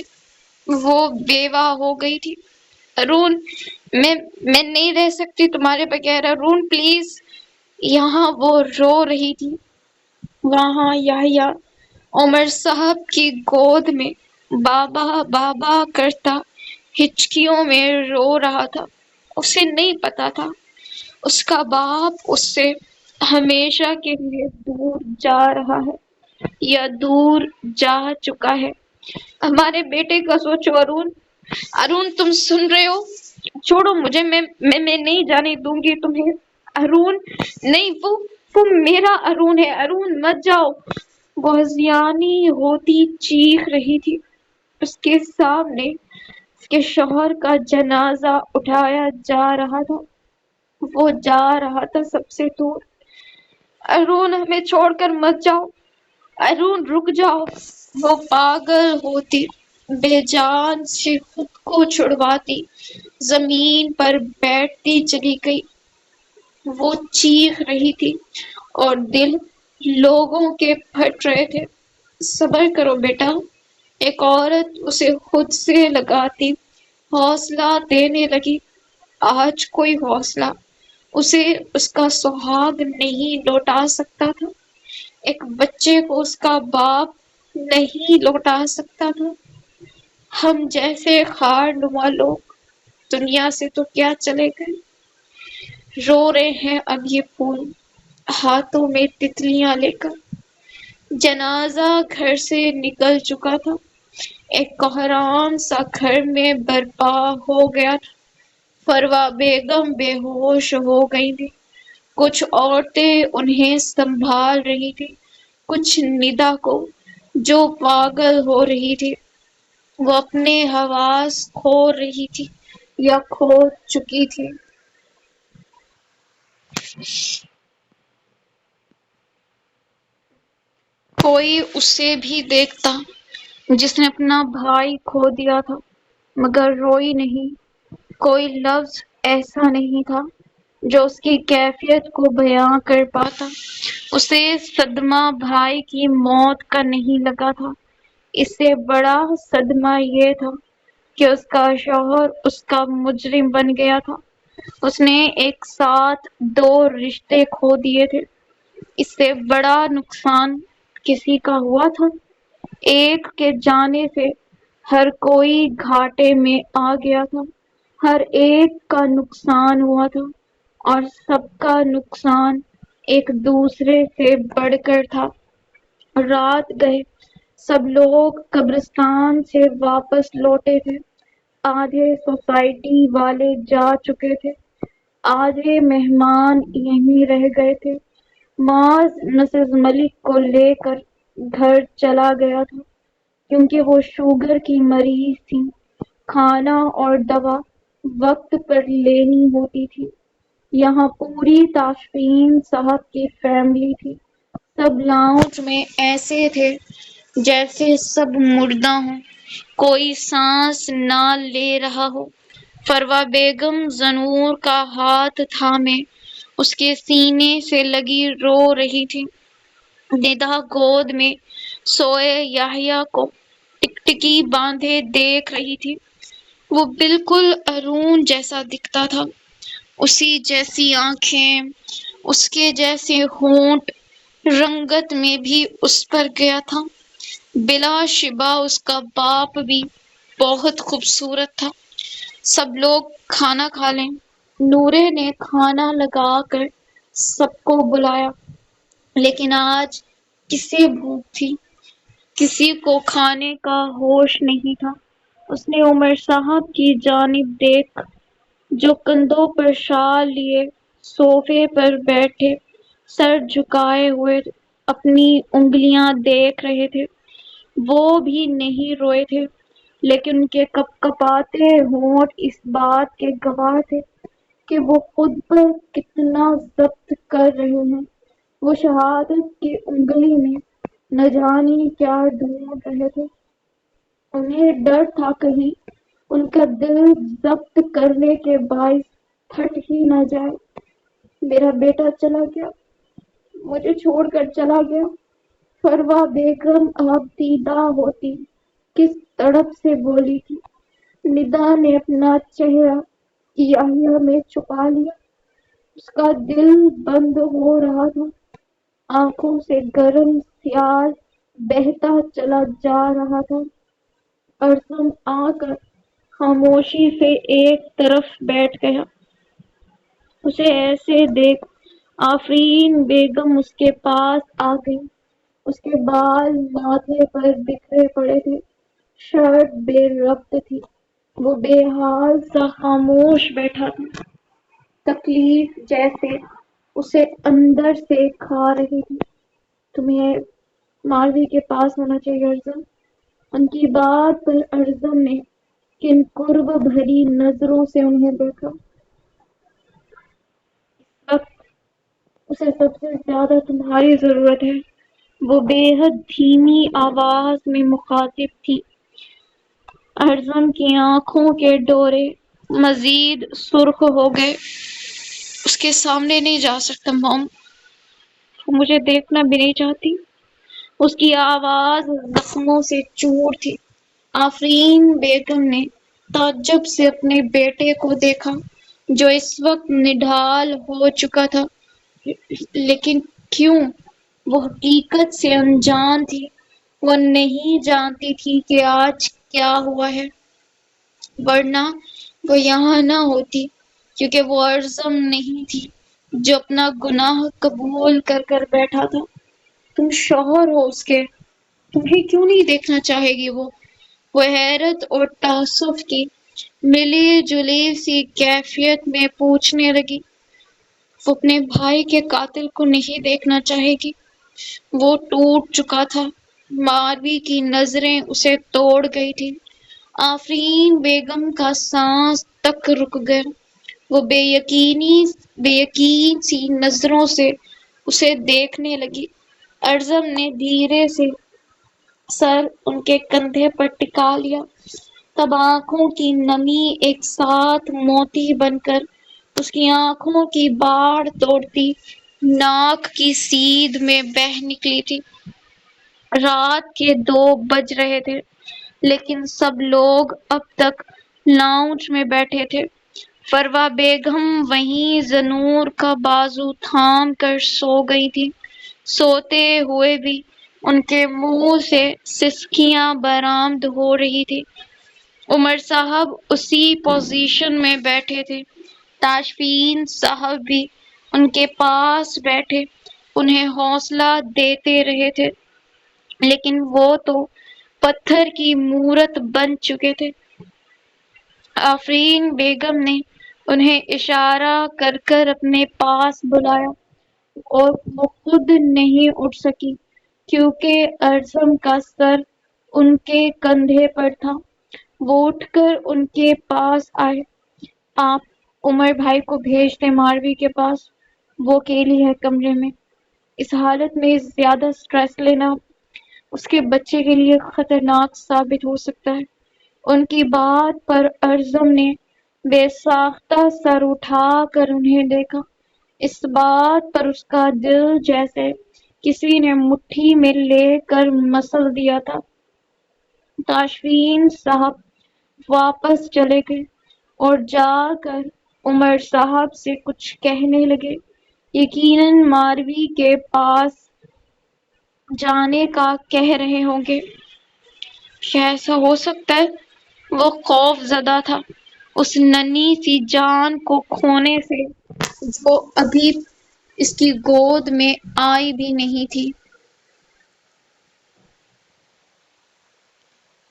وہ بیوہ ہو گئی تھی۔ ارون، میں نہیں رہ سکتی تمہارے بغیر ارون، پلیز! یہاں وہ رو رہی تھی، وہاں یحییٰ عمر صاحب کی گود میں بابا بابا کرتا ہچکیوں میں رو رہا تھا۔ اسے نہیں پتا تھا اس کا باپ اس سے ہمیشہ کے لیے دور جا رہا ہے یا دور جا چکا ہے۔ ہمارے بیٹے کا سوچو ارون! ارون تم سن رہے ہو؟ چھوڑو مجھے، میں نہیں جانے دوں گی تمہیں ارون! نہیں، وہ میرا ارون ہے ارون، مت جاؤ! وہ ہذیانی ہوتی چیخ رہی تھی۔ اس کے سامنے اس کے شوہر کا جنازہ اٹھایا جا رہا تھا، وہ جا رہا تھا سب سے دور۔ ارون ہمیں چھوڑ کر مت جاؤ، ارون رک جاؤ! وہ پاگل ہوتی بے جان سے خود کو چھڑواتی زمین پر بیٹھتی چلی گئی۔ وہ چیخ رہی تھی اور دل لوگوں کے پھٹ رہے تھے۔ صبر کرو بیٹا، ایک عورت اسے خود سے لگاتی حوصلہ دینے لگی۔ آج کوئی حوصلہ اسے اس کا سہاگ نہیں لوٹا سکتا تھا، ایک بچے کو اس کا باپ نہیں لوٹا سکتا تھا۔ ہم جیسے خار نما لوگ دنیا سے تو کیا چلے گئے، رو رہے ہیں اب یہ پھول ہاتھوں میں تتلیاں لے کر۔ جنازہ گھر سے نکل چکا تھا، ایک کوہرام سا گھر میں برپا ہو گیا تھا۔ فروا بیگم بے ہوش ہو گئی تھی، کچھ عورتیں انہیں سنبھال رہی تھی، کچھ ندا کو جو پاگل ہو رہی تھی، وہ اپنے حواس کھو رہی تھی یا کھو چکی تھی۔ کوئی اسے بھی دیکھتا جس نے اپنا بھائی کھو دیا تھا، مگر روئی نہیں۔ کوئی لفظ ایسا نہیں تھا جو اس کی کیفیت کو بیان کر پاتا۔ اسے صدمہ بھائی کی موت کا نہیں لگا تھا، اس سے بڑا صدمہ یہ تھا کہ اس کا شوہر اس کا مجرم بن گیا تھا۔ اس نے ایک ساتھ 2 رشتے کھو دیے تھے، اس سے بڑا نقصان کسی کا ہوا تھا؟ ایک کے جانے سے ہر کوئی گھاٹے میں آ گیا تھا، ہر ایک کا نقصان ہوا تھا، اور سب کا نقصان ایک دوسرے سے بڑھ کر تھا۔ رات گئے، سب لوگ قبرستان سے واپس لوٹے تھے، آدھے سوسائٹی والے جا چکے تھے، آدھے مہمان یہیں رہ گئے تھے۔ معاذ مسز ملک کو لے کر گھر چلا گیا تھا، کیونکہ وہ شوگر کی مریض تھی، کھانا اور دوا وقت پر لینی ہوتی تھی۔ یہاں پوری تاشفین صاحب کی فیملی تھی، سب لاؤنج میں ایسے تھے جیسے سب مردہ ہوں، کوئی سانس نہ لے رہا ہو۔ فروا بیگم زنور کا ہاتھ تھامے اس کے سینے سے لگی رو رہی تھی۔ ندا گود میں سوئے یحییٰ کو ٹکٹکی باندھے دیکھ رہی تھی۔ وہ بالکل ارون جیسا دکھتا تھا، اسی جیسی آنکھیں، اس کے جیسے ہونٹ، رنگت میں بھی اس پر گیا تھا۔ بلا شبہ اس کا باپ بھی بہت خوبصورت تھا۔ سب لوگ کھانا کھا لیں۔ نورے نے کھانا لگا کر سب کو بلایا، لیکن آج کسے بھوک تھی، کسی کو کھانے کا ہوش نہیں تھا۔ اس نے عمر صاحب کی جانب دیکھ جو کندھوں پر شال لیے صوفے پر بیٹھے سر جھکائے ہوئے اپنی انگلیاں دیکھ رہے تھے۔ وہ بھی نہیں روئے تھے، لیکن ان کے کپ کپاتے ہونٹ اس بات کے گواہ تھے کہ وہ خود پر کتنا ضبط کر رہے ہیں۔ وہ شہادت کی انگلی میں نہ جانے کیا ڈھونڈ رہے تھے۔ انہیں ڈر تھا کہیں ان کا دل ضبط کرنے کے باعث پھٹ ہی نہ جائے۔ میرا بیٹا چلا گیا، مجھے چھوڑ کر چلا گیا۔ فروا بیگم اب دیدہ ہوتی کس تڑپ سے بولی تھی۔ ندا نے اپنا چہرہ یحییٰ میں چھپا لیا۔ اس کا دل بند ہو رہا تھا، آنکھوں سے گرم سیال بہتا چلا جا رہا تھا۔ ارسم آ کر خاموشی سے ایک طرف بیٹھ گیا۔ اسے ایسے دیکھ آفرین بیگم اس کے پاس آ گئی۔ اس کے بال ماتھے پر بکھرے پڑے تھے، شرٹ بے ربط تھی۔ وہ بے حال سا خاموش بیٹھا تھا، تکلیف جیسے اسے اندر سے کھا رہی تھی۔ تمہیں ماروی کے پاس ہونا چاہیے ارزم۔ ان کی بات پر ارزم نے کن قرب بھری نظروں سے انہیں دیکھا۔ اس وقت اسے سب سے زیادہ تمہاری ضرورت ہے، وہ بے حد دھیمی آواز میں مخاطب تھی۔ ارزم کی آنکھوں کے ڈورے مزید سرخ ہو گئے۔ اس کے سامنے نہیں جا سکتا موم، وہ مجھے دیکھنا بھی نہیں چاہتی۔ اس کی آواز زخموں سے چور تھی۔ آفرین بیگم نے تعجب سے اپنے بیٹے کو دیکھا جو اس وقت نڈھال ہو چکا تھا، لیکن کیوں؟ وہ حقیقت سے انجان تھی۔ وہ نہیں جانتی تھی کہ آج کیا ہوا ہے، ورنہ وہ یہاں نہ ہوتی، کیونکہ وہ ارزم نہیں تھی جو اپنا گناہ قبول کر کر بیٹھا تھا۔ تم شوہر ہو اس کے، تمہیں کیوں نہیں دیکھنا چاہے گی وہ حیرت اور تعصب کی ملی جلی سی کیفیت میں پوچھنے لگی۔ وہ اپنے بھائی کے قاتل کو نہیں دیکھنا چاہے گی؟ وہ ٹوٹ چکا تھا، ماروی کی نظریں اسے توڑ گئی تھی۔ آفرین بیگم کا سانس تک رک گیا۔ وہ بے یقین سی نظروں سے اسے دیکھنے لگی۔ ارزم نے دھیرے سے سر ان کے کندھے پر ٹکا لیا، تب آنکھوں کی نمی ایک ساتھ موتی بن کر اس کی آنکھوں کی باڑ توڑتی ناک کی سیدھ میں بہہ نکلی تھی۔ رات کے 2 بج رہے تھے، لیکن سب لوگ اب تک لاؤنج میں بیٹھے تھے۔ فروا بیگم وہیں زنور کا بازو تھام کر سو گئی تھی۔ سوتے ہوئے بھی ان کے منہ سے سسکیاں برآمد ہو رہی تھی۔ عمر صاحب اسی پوزیشن میں بیٹھے تھے۔ تاشفین صاحب بھی ان کے پاس بیٹھے انہیں حوصلہ دیتے رہے تھے، لیکن وہ تو پتھر کی مورت بن چکے تھے۔ آفرین بیگم نے انہیں اشارہ کر کر اپنے پاس بلایا اور وہ خود نہیں اٹھ سکی کیونکہ ارزم کا سر ان کے کندھے پر تھا۔ وہ اٹھ کر ان کے پاس آئے۔ آپ عمر بھائی کو بھیج دیں ماروی کے پاس، وہ اکیلی ہے کمرے میں۔ اس حالت میں زیادہ سٹریس لینا اس کے بچے کے لیے خطرناک ثابت ہو سکتا ہے۔ ان کی بات پر ارزم نے بے ساختہ سر اٹھا کر انہیں دیکھا۔ اس بات پر اس کا دل جیسے کسی نے مٹھی میں لے کر مسل دیا تھا۔ تاشفین صاحب واپس چلے گئے اور جا کر عمر صاحب سے کچھ کہنے لگے۔ یقیناً ماروی کے پاس جانے کا کہہ رہے ہوں گے۔ ایسا ہو سکتا ہے۔ وہ خوف زدہ تھا اس ننھی سی جان کو کھونے سے جو ابھی اس کی گود میں آئی بھی نہیں تھی۔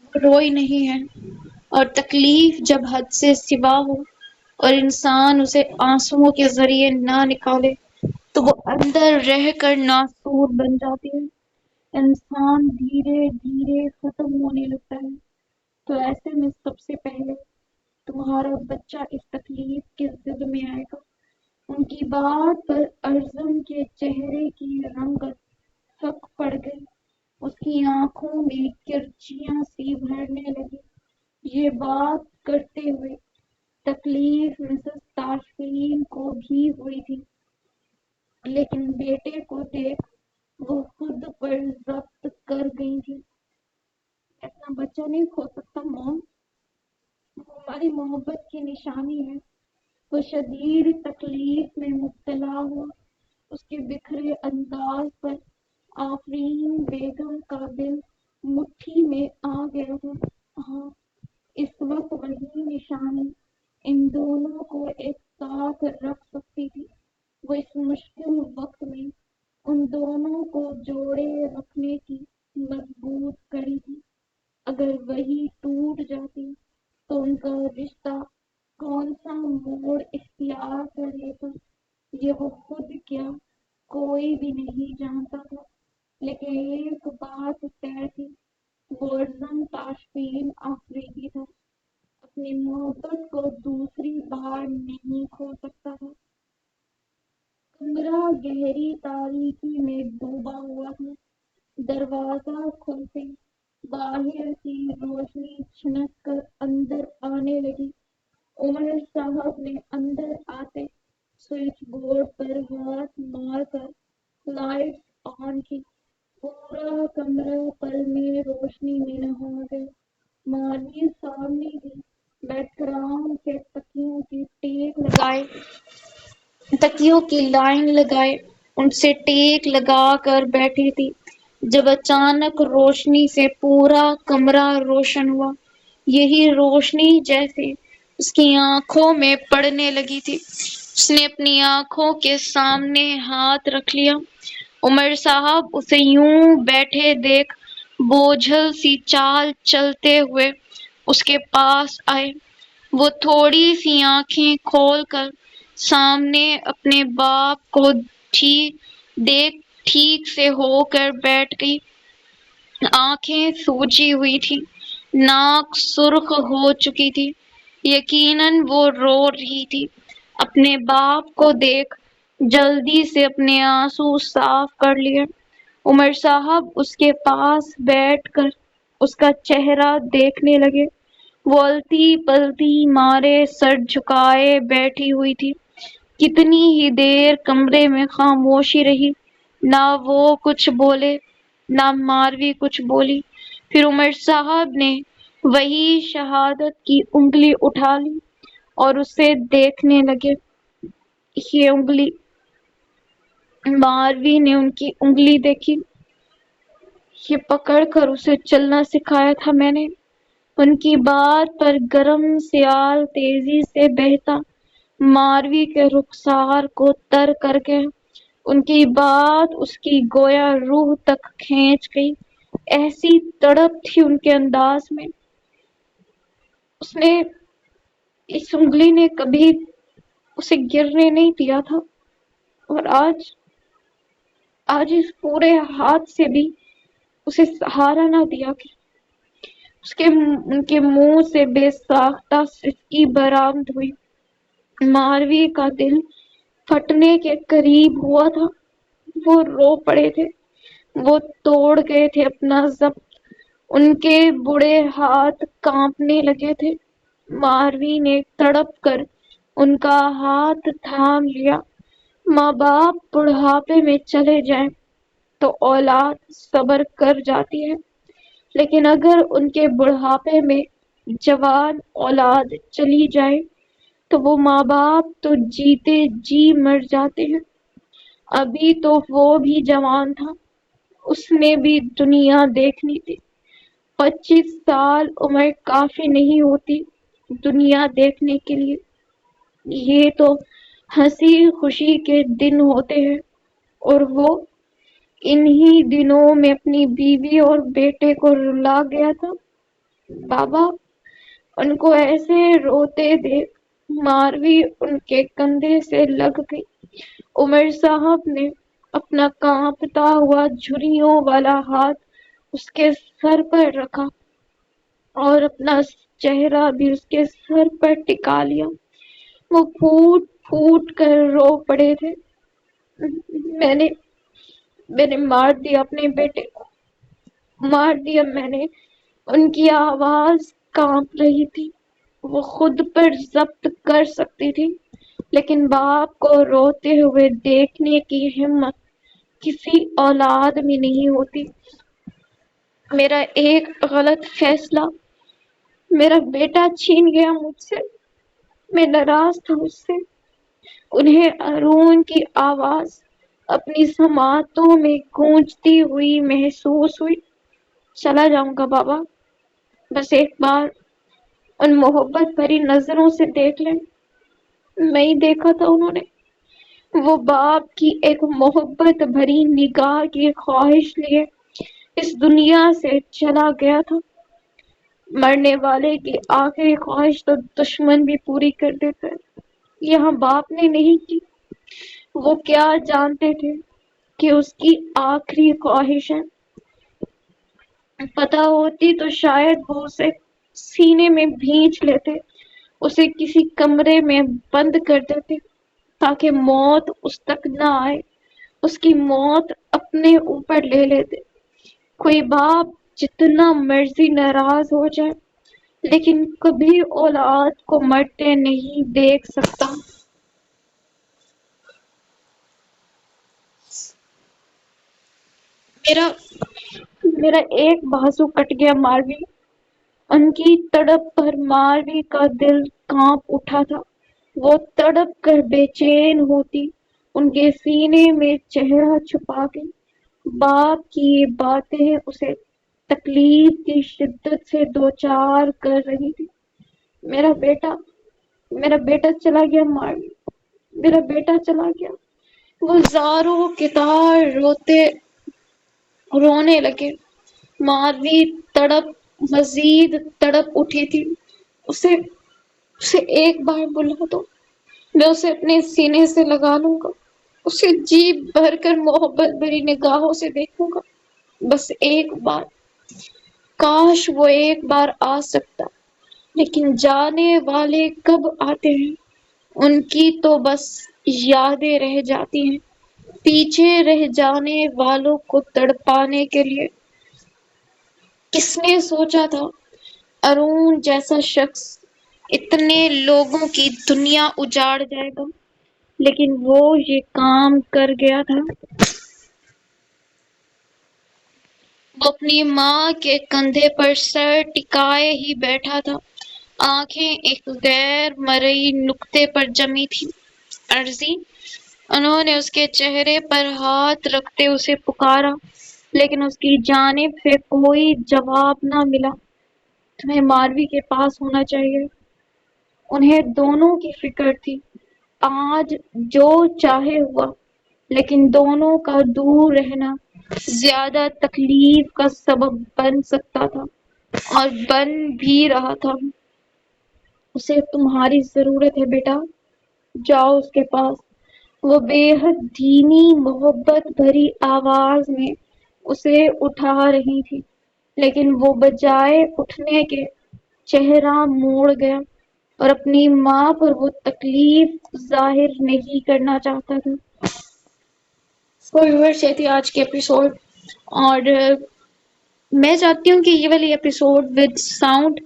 وہ روئی نہیں ہے، اور تکلیف جب حد سے سوا ہو اور انسان اسے آنسوؤں کے ذریعے نہ نکالے تو وہ اندر رہ کر ناسور بن جاتی ہے۔ انسان دھیرے دھیرے ختم ہونے لگتا ہے۔ تو ایسے میں سب سے پہلے تمہارا بچہ اس تکلیف کی زد میں آئے گا۔ ان کی بات پر ارزم کے چہرے کی رنگت پھک پڑ گئی۔ اس کی آنکھوں میں کرچیاں سی بھرنے لگی۔ یہ بات کرتے ہوئے تکلیف مسز تاشفین کو بھی ہوئی تھی، لیکن بیٹے کو دیکھ وہ خود پر ضبط کر گئی تھی۔ اپنا بچہ نہیں کھو سکتا موم، وہ ہماری محبت کی نشانی ہے۔ وہ شدید تکلیف میں مبتلا ہوا۔ اس کے بکھرے انداز پر آفرین بیگم کا دل مٹھی میں آ گیا تھا۔ ہاں، اس وقت وہی نشانی ان دونوں کو ایک ساتھ رکھ سکتی تھی۔ وہ اس مشکل وقت میں ان دونوں کو جوڑے رکھنے کی مضبوط کڑی تھی۔ اگر وہی ٹوٹ جاتی تو ان کا رشتہ کون سا موڑ اختیار کر لیتا، یہ وہ خود کیا کوئی بھی نہیں جانتا تھا۔ لیکن ایک بات طے تھی، وہ ارزم تاشفین آفریدی تھا، اپنی محبت کو دوسری بار نہیں کھو سکتا تھا۔ کمرہ گہری تاریکی میں ڈوبا ہوا تھا۔ دروازہ کھلتے باہر کی روشنی چھنک کر اندر آنے لگی۔ عمر صاحب نے اندر آتے سوئچ بورڈ پر ہاتھ مار کر لائٹس آن کی۔ پورا کمرہ پل میں روشنی میں نہا گیا۔ ماروی سامنے ہی بیک گراؤنڈ سے تکیوں کی لائن لگائے ان سے ٹیک لگا کر بیٹھی تھی، جب اچانک روشنی سے پورا کمرہ روشن ہوا۔ یہی روشنی جیسے اس کی آنکھوں میں پڑنے لگی تھی۔ اس نے اپنی آنکھوں کے سامنے ہاتھ رکھ لیا۔ عمر صاحب اسے یوں بیٹھے دیکھ بوجھل سی چال چلتے ہوئے اس کے پاس آئے۔ وہ تھوڑی سی آنکھیں کھول کر سامنے اپنے باپ کو دیکھ ٹھیک سے ہو کر بیٹھ گئی۔ آنکھیں سوجی ہوئی تھی، ناک سرخ ہو چکی تھی۔ یقیناً وہ رو رہی تھی۔ اپنے باپ کو دیکھ جلدی سے اپنے آنسو صاف کر لیے۔ عمر صاحب اس کے پاس بیٹھ کر اس کا چہرہ دیکھنے لگے۔ وہ الٹی پلٹی مارے سر جھکائے بیٹھی ہوئی تھی۔ کتنی ہی دیر کمرے میں خاموشی رہی، نہ وہ کچھ بولے نہ ماروی کچھ بولی۔ پھر عمر صاحب نے وہی شہادت کی انگلی اٹھا لی اور اسے دیکھنے لگے۔ یہ انگلی۔ ماروی نے ان کی انگلی دیکھی۔ یہ پکڑ کر اسے چلنا سکھایا تھا میں نے۔ ان کی بات پر گرم سیال تیزی سے بہتا ماروی کے رخسار کو تر کر گیا۔ ان کی بات اس کی گویا روح تک کھینچ گئی۔ ایسی تڑپ تھی ان کے انداز میں۔ اس انگلی نے کبھی اسے گرنے نہیں دیا تھا، اور آج اس پورے ہاتھ سے بھی اسے سہارا نہ دیا کہ ان کے منہ سے بے ساختہ سسکی برآمد ہوئی۔ ماروی کا دل پھٹنے کے قریب ہوا تھا۔ وہ رو پڑے تھے، وہ توڑ گئے تھے اپنا ضبط، ان کے بوڑھے ہاتھ کانپنے لگے تھے۔ ماروی نے تڑپ کر ان کا ہاتھ تھام لیا۔ ماں باپ بڑھاپے میں چلے جائیں تو اولاد صبر کر جاتی ہے، لیکن اگر ان کے بڑھاپے میں جوان اولاد چلی جائے تو وہ ماں باپ تو جیتے جی مر جاتے ہیں۔ ابھی تو وہ بھی جوان تھا، اس نے بھی دنیا دیکھنی تھی۔ 25 سال عمر کافی نہیں ہوتی دنیا دیکھنے کے لیے۔ یہ تو ہنسی خوشی کے دن ہوتے ہیں، اور وہ انہی دنوں میں اپنی بیوی اور بیٹے کو رلا گیا تھا۔ بابا، ان کو ایسے روتے دیکھ ماروی ان کے کندھے سے لگ گئی۔ عمر صاحب نے اپنا کانپتا ہوا جھریوں والا ہاتھ اس کے سر پر رکھا اور اپنا چہرہ بھی اس کے سر پر ٹکا لیا۔ وہ پھوٹ پھوٹ کر رو پڑے تھے۔ میں نے مار دیا اپنے بیٹے کو، مار دیا میں نے۔ ان کی آواز کانپ رہی تھی۔ وہ خود پر ضبط کر سکتی تھی، لیکن باپ کو روتے ہوئے دیکھنے کی ہمت کسی اولاد میں نہیں ہوتی۔ میرا ایک غلط فیصلہ میرا بیٹا چھین گیا مجھ سے۔ میں ناراض تھا اس سے۔ انہیں ارون کی آواز اپنی سماعتوں میں گونجتی ہوئی محسوس ہوئی۔ چلا جاؤں گا بابا، بس ایک بار ان محبت بھری نظروں سے دیکھ لیں۔ میں ہی دیکھا تھا انہوں نے۔ وہ باپ کی ایک محبت بھری نگاہ کی خواہش لیے اس دنیا سے چلا گیا تھا۔ مرنے والے کی آخری خواہش تو دشمن بھی پوری کر دیتا ہے، یہاں باپ نے نہیں کی۔ وہ کیا جانتے تھے کہ اس کی آخری خواہش ہے؟ پتہ ہوتی تو شاید وہ اسے سینے میں بھینچ لیتے، اسے کسی کمرے میں بند کر دیتے تاکہ موت اس تک نہ آئے، اس کی موت اپنے اوپر لے لیتے۔ کوئی باپ جتنا مرضی ناراض ہو جائے، لیکن کبھی اولاد کو مرتے نہیں دیکھ سکتا۔ میرا ایک بازو کٹ گیا ماروی۔ ان کی تڑپ پر ماروی کا دل کانپ اٹھا تھا۔ وہ تڑپ کر بے چین ہوتی ان کے سینے میں چہرہ چھپا گئی۔ باپ کی یہ باتیں اسے تکلیف کی شدت سے دوچار کر رہی تھی۔ میرا بیٹا چلا گیا ماروی، میرا بیٹا چلا گیا۔ وہ زاروں کے تار رونے لگے۔ ماروی مزید تڑپ اٹھی تھی۔ اسے ایک بار بلا دو، میں اسے اپنے سینے سے لگا لوں گا، اسے جی بھر کر محبت بھری نگاہوں سے دیکھوں گا، بس ایک بار۔ کاش وہ ایک بار آ سکتا، لیکن جانے والے کب آتے ہیں؟ ان کی تو بس یادیں رہ جاتی ہیں، پیچھے رہ جانے والوں کو تڑپانے کے لیے۔ کس نے سوچا تھا ارون جیسا شخص اتنے لوگوں کی دنیا اجاڑ جائے گا؟ لیکن وہ یہ کام کر گیا تھا۔ وہ اپنی ماں کے کندھے پر سر ٹکائے ہی بیٹھا تھا، آنکھیں ایک غیر مرئی نقطے پر جمی تھیں۔ عرضی، انہوں نے اس کے چہرے پر ہاتھ رکھتے اسے پکارا، لیکن اس کی جانب سے کوئی جواب نہ ملا۔ تمہیں ماروی کے پاس ہونا چاہیے۔ انہیں دونوں کی فکر تھی۔ آج جو چاہے ہوا، لیکن دونوں کا دور رہنا زیادہ تکلیف کا سبب بن سکتا تھا، اور بن بھی رہا تھا۔ اسے تمہاری ضرورت ہے بیٹا، جاؤ اس کے پاس۔ وہ بے حد دھیمی محبت بھری آواز میں اسے اٹھا رہی تھی، لیکن وہ بجائے اٹھنے کے چہرہ موڑ گیا اور اپنی ماں پر وہ تکلیف ظاہر نہیں کرنا چاہتا تھا۔ ویورز، یہ تھی آج کی ایپیسوڈ، اور میں چاہتی ہوں کہ یہ والی ایپیسوڈ ود ساؤنڈ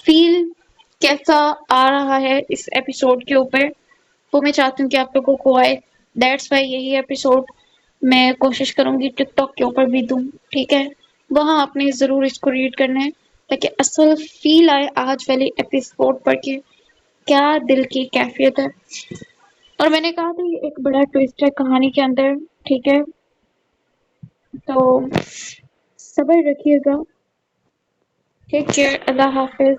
فیل کیسا آ رہا ہے اس ایپیسوڈ کے اوپر، وہ میں چاہتی ہوں کہ آپ لوگوں کو آئے۔ دیٹس وائی یہی ایپیسوڈ میں کوشش کروں گی ٹک ٹاک کے اوپر بھی دوں، ٹھیک ہے؟ وہاں آپ نے ضرور اس کو ریڈ کرنا ہے تاکہ اصل فیل آئے آج والی ایپیسوڈ پڑھ کے کیا دل کی کیفیت ہے۔ اور میں نے کہا تھا یہ ایک بڑا ٹویسٹ ہے کہانی کے اندر، ٹھیک ہے؟ تو صبر رکھیے گا، ٹیک کیئر، اللہ حافظ۔